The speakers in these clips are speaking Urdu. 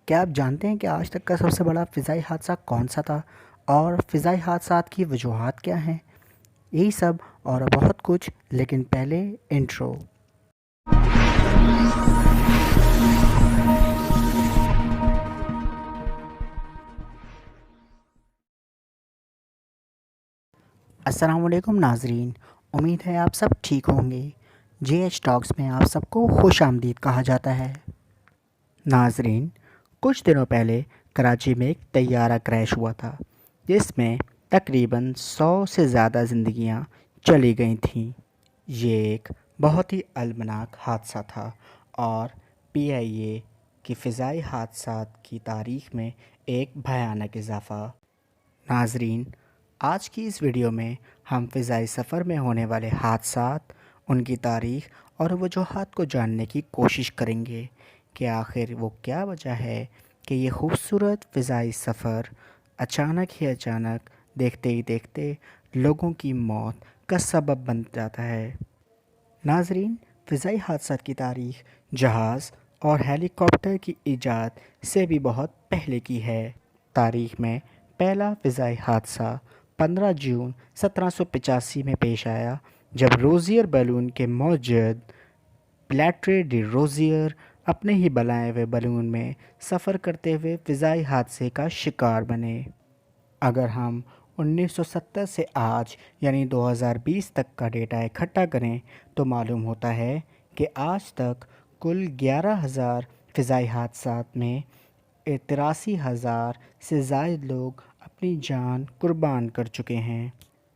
کیا آپ جانتے ہیں کہ آج تک کا سب سے بڑا فضائی حادثہ کون سا تھا اور فضائی حادثات کی وجوہات کیا ہیں؟ یہی سب اور بہت کچھ، لیکن پہلے انٹرو۔ السلام علیکم ناظرین، امید ہے آپ سب ٹھیک ہوں گے۔ جے ایچ ٹاکس میں آپ سب کو خوش آمدید کہا جاتا ہے۔ ناظرین، کچھ دنوں پہلے کراچی میں ایک طیارہ کریش ہوا تھا جس میں تقریباً 100 سے زیادہ زندگیاں چلی گئی تھیں۔ یہ ایک بہت ہی المناک حادثہ تھا اور پی آئی اے کی فضائی حادثات کی تاریخ میں ایک بھیانک اضافہ۔ ناظرین، آج کی اس ویڈیو میں ہم فضائی سفر میں ہونے والے حادثات، ان کی تاریخ اور وجوہات کو جاننے کی کوشش کریں گے کہ آخر وہ کیا وجہ ہے کہ یہ خوبصورت فضائی سفر اچانک دیکھتے ہی دیکھتے لوگوں کی موت کا سبب بن جاتا ہے۔ ناظرین، فضائی حادثات کی تاریخ جہاز اور ہیلی کاپٹر کی ایجاد سے بھی بہت پہلے کی ہے۔ تاریخ میں پہلا فضائی حادثہ 15 جون 1785 میں پیش آیا جب روزیئر بیلون کے موجد پیلیٹری ڈی روزیئر اپنے ہی بنائے ہوئے بیلون میں سفر کرتے ہوئے فضائی حادثے کا شکار بنے۔ اگر ہم 1970 سے آج یعنی 2020 تک کا ڈیٹا اکٹھا کریں تو معلوم ہوتا ہے کہ آج تک کل 11,000 فضائی حادثات میں 83,000 سے زائد لوگ اپنی جان قربان کر چکے ہیں۔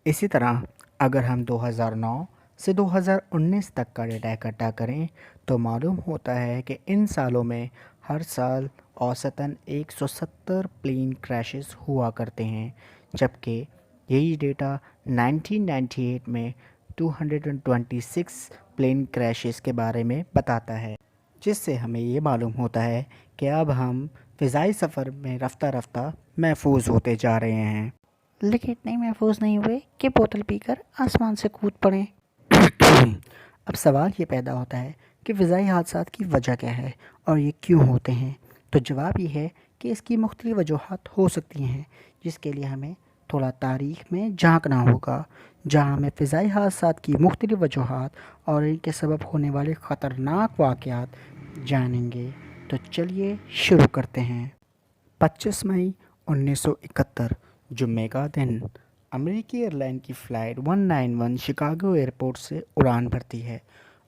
اسی طرح اگر ہم 2009 سے 2019 تک کا ڈیٹا اکٹھا کریں تو معلوم ہوتا ہے کہ ان سالوں میں ہر سال اوسطاً 170 پلین کریشز ہوا کرتے ہیں، جبکہ یہی ڈیٹا 1998 میں 226 پلین کریشز کے بارے میں بتاتا ہے، جس سے ہمیں یہ معلوم ہوتا ہے کہ اب ہم فضائی سفر میں رفتہ رفتہ محفوظ ہوتے جا رہے ہیں، لیکن اتنے محفوظ نہیں ہوئے کہ بوتل پی کر آسمان سے کود پڑیں۔ اب سوال یہ پیدا ہوتا ہے کہ فضائی حادثات کی وجہ کیا ہے اور یہ کیوں ہوتے ہیں؟ تو جواب یہ ہے کہ اس کی مختلف وجوہات ہو سکتی ہیں، جس کے لیے ہمیں تھوڑا تاریخ میں جھانکنا ہوگا، جہاں ہمیں فضائی حادثات کی مختلف وجوہات اور ان کے سبب ہونے والے خطرناک واقعات جانیں گے۔ تو چلیے شروع کرتے ہیں۔ 25 مئی 1971 جمعے کا دن امریکی ایئرلائن کی فلائٹ 191 شکاگو ایئرپورٹ سے اڑان بھرتی ہے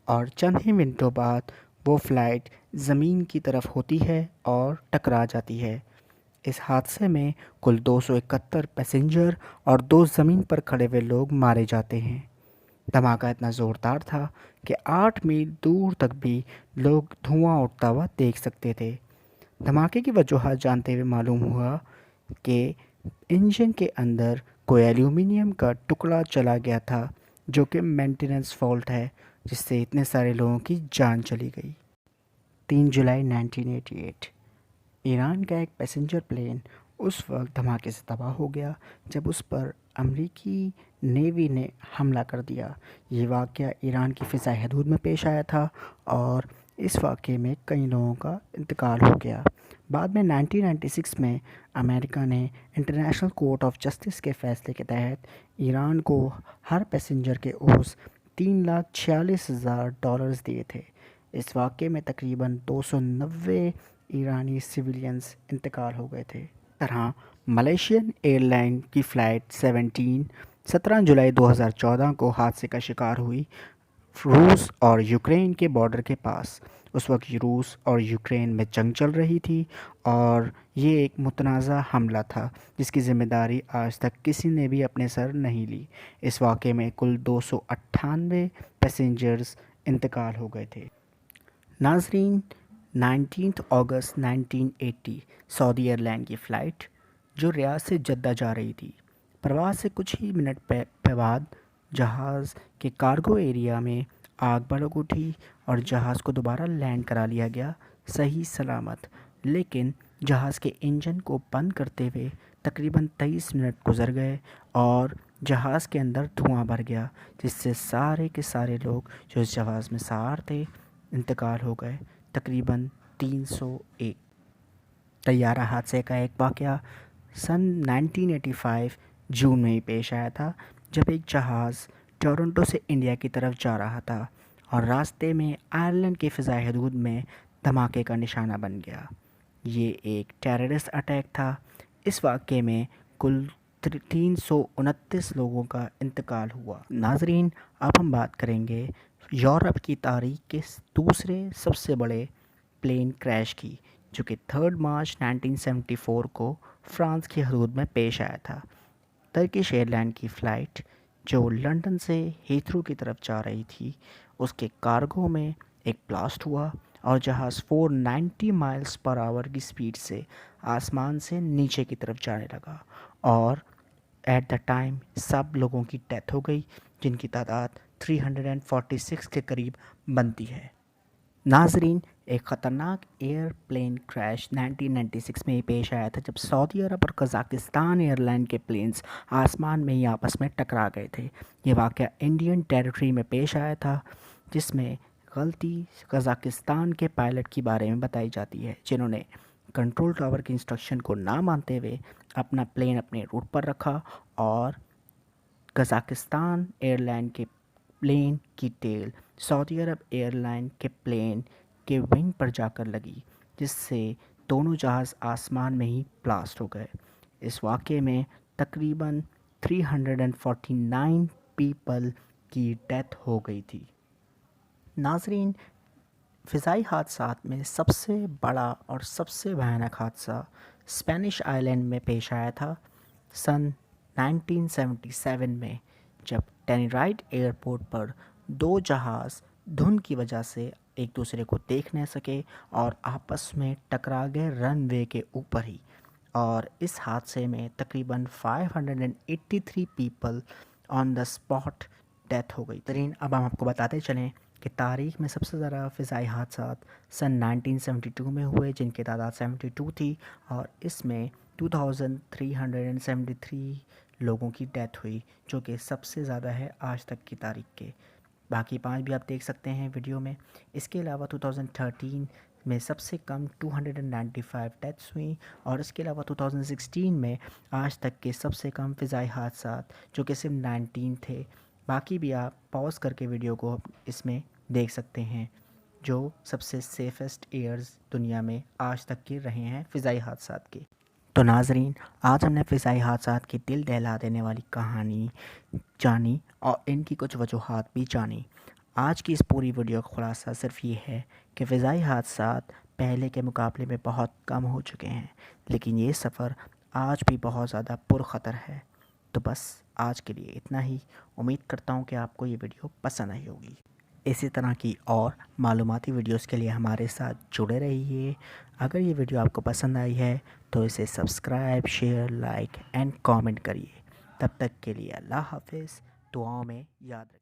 اور چند ہی منٹوں بعد وہ فلائٹ زمین کی طرف ہوتی ہے اور ٹکرا جاتی ہے۔ اس حادثے میں کل 271 پیسنجر اور 2 زمین پر کھڑے ہوئے لوگ مارے جاتے ہیں۔ دھماکہ اتنا زوردار تھا کہ 8 میل دور تک بھی لوگ دھواں اٹھتا ہوا دیکھ سکتے تھے۔ دھماکے کی وجوہات جانتے ہوئے معلوم ہوا کہ انجن کے اندر کوئی ایلومینیم کا ٹکڑا چلا گیا تھا، جو کہ مینٹیننس فالٹ ہے، جس سے اتنے سارے لوگوں کی جان چلی گئی۔ 3 جولائی 1988 ایران کا ایک پیسنجر پلین اس وقت دھماکے سے تباہ ہو گیا جب اس پر امریکی نیوی نے حملہ کر دیا۔ یہ واقعہ ایران کی فضائی حدود میں پیش آیا تھا اور اس واقعے میں کئی لوگوں کا انتقال ہو گیا۔ بعد میں 1996 میں امریکہ نے انٹرنیشنل کورٹ آف جسٹس کے فیصلے کے تحت ایران کو ہر پیسنجر کے عوض $3,46,000 دیے تھے۔ اس واقعے میں تقریباً 290 ایرانی سویلینز انتقال ہو گئے تھے۔ طرح ملیشین ایئر لائن کی فلائٹ 17 جولائی 2014 کو حادثے کا شکار ہوئی روس اور یوکرین کے بارڈر کے پاس۔ اس وقت روس اور یوکرین میں جنگ چل رہی تھی اور یہ ایک متنازع حملہ تھا جس کی ذمہ داری آج تک کسی نے بھی اپنے سر نہیں لی۔ اس واقعے میں کل 298 پیسنجرز انتقال ہو گئے تھے۔ ناظرین، 19 اگست 1980 سعودی ایئر لائن کی فلائٹ جو ریاض سے جدہ جا رہی تھی، پرواز سے کچھ ہی منٹ بعد جہاز کے کارگو ایریا میں آگ بھڑک اٹھی اور جہاز کو دوبارہ لینڈ کرا لیا گیا صحیح سلامت، لیکن جہاز کے انجن کو بند کرتے ہوئے تقریباً 23 منٹ گزر گئے اور جہاز کے اندر دھواں بھر گیا، جس سے سارے کے سارے لوگ جو اس جہاز میں سوار تھے انتقال ہو گئے، تقریباً 301۔ طیارہ حادثے کا ایک واقعہ سن 1985 جون میں ہی پیش آیا تھا، جب ایک جہاز ٹورنٹو سے انڈیا کی طرف جا رہا تھا اور راستے میں آئرلینڈ کی فضائی حدود میں دھماکے کا نشانہ بن گیا۔ یہ ایک ٹیررسٹ اٹیک تھا۔ اس واقعے میں کل 329 لوگوں کا انتقال ہوا۔ ناظرین، اب ہم بات کریں گے یورپ کی تاریخ کے دوسرے سب سے بڑے پلین کریش کی، جو کہ 3 مارچ 1974 کو فرانس کی حدود میں پیش آیا تھا۔ ترکش ایئر لائن کی فلائٹ جو لنڈن سے ہیتھرو کی طرف جا رہی تھی، اس کے کارگو میں ایک بلاسٹ ہوا اور جہاز 490 مائلز پر آور کی سپیڈ سے آسمان سے نیچے کی طرف جانے لگا اور ایٹ دا ٹائم سب لوگوں کی ڈیتھ ہو گئی، جن کی تعداد 346 کے قریب بنتی ہے۔ ناظرین، ایک خطرناک ایئر پلین کریش 1996 میں ہی پیش آیا تھا، جب سعودی عرب اور قزاقستان ایئر لائن کے پلینز آسمان میں ہی آپس میں ٹکرا گئے تھے۔ یہ واقعہ انڈین ٹیریٹری میں پیش آیا تھا، جس میں غلطی قزاقستان کے پائلٹ کے بارے میں بتائی جاتی ہے، جنہوں نے کنٹرول ٹاور کی انسٹرکشن کو نہ مانتے ہوئے اپنا پلین اپنے روٹ پر رکھا اور قزاقستان ایئر لائن کے پلین کی ٹیل سعودی عرب ایئر لائن کے پلین کے ونگ پر جا کر لگی، جس سے دونوں جہاز آسمان میں ہی بلاسٹ ہو گئے۔ اس واقعے میں تقریباً 349 پیپل کی ڈیتھ ہو گئی تھی۔ ناظرین، فضائی حادثات میں سب سے بڑا اور سب سے بھیانک حادثہ اسپینش آئی لینڈ میں پیش آیا تھا سن 1977 میں، جب ٹینیرائٹ ایئرپورٹ پر 2 جہاز دھند کی وجہ سے ایک دوسرے کو دیکھ نہ سکے اور آپس میں ٹکرا گئے رن وے کے اوپر ہی، اور اس حادثے میں تقریباً 583 people on the spot death ہو گئی۔ اب ہم آپ کو بتاتے چلیں کہ تاریخ میں سب سے زیادہ فضائی حادثات سن 1972 میں ہوئے، جن کی تعداد 72 تھی، اور اس میں 2373 لوگوں کی ڈیتھ ہوئی، جو کہ سب سے زیادہ ہے آج تک کی تاریخ کے۔ باقی 5 بھی آپ دیکھ سکتے ہیں ویڈیو میں۔ اس کے علاوہ 2013 میں سب سے کم 295 ڈیتھس ہوئیں، اور اس کے علاوہ 2016 میں آج تک کے سب سے کم فضائی حادثات جو کہ صرف 19 تھے۔ باقی بھی آپ پاز کر کے ویڈیو کو اس میں دیکھ سکتے ہیں، جو سب سے سیفسٹ ایئرز دنیا میں آج تک کے رہے ہیں فضائی حادثات کے۔ تو ناظرین، آج ہم نے فضائی حادثات کی دل دہلا دینے والی کہانی جانی اور ان کی کچھ وجوہات بھی جانی۔ آج کی اس پوری ویڈیو کا خلاصہ صرف یہ ہے کہ فضائی حادثات پہلے کے مقابلے میں بہت کم ہو چکے ہیں، لیکن یہ سفر آج بھی بہت زیادہ پرخطر ہے۔ تو بس آج کے لیے اتنا ہی۔ امید کرتا ہوں کہ آپ کو یہ ویڈیو پسند آئی ہوگی۔ اسی طرح کی اور معلوماتی ویڈیوز کے لیے ہمارے ساتھ جڑے رہیے۔ اگر یہ ویڈیو آپ کو پسند آئی ہے تو اسے subscribe, share, like and comment کریے۔ تب تک کے لیے اللہ حافظ، دعاؤں میں یاد رکھیں۔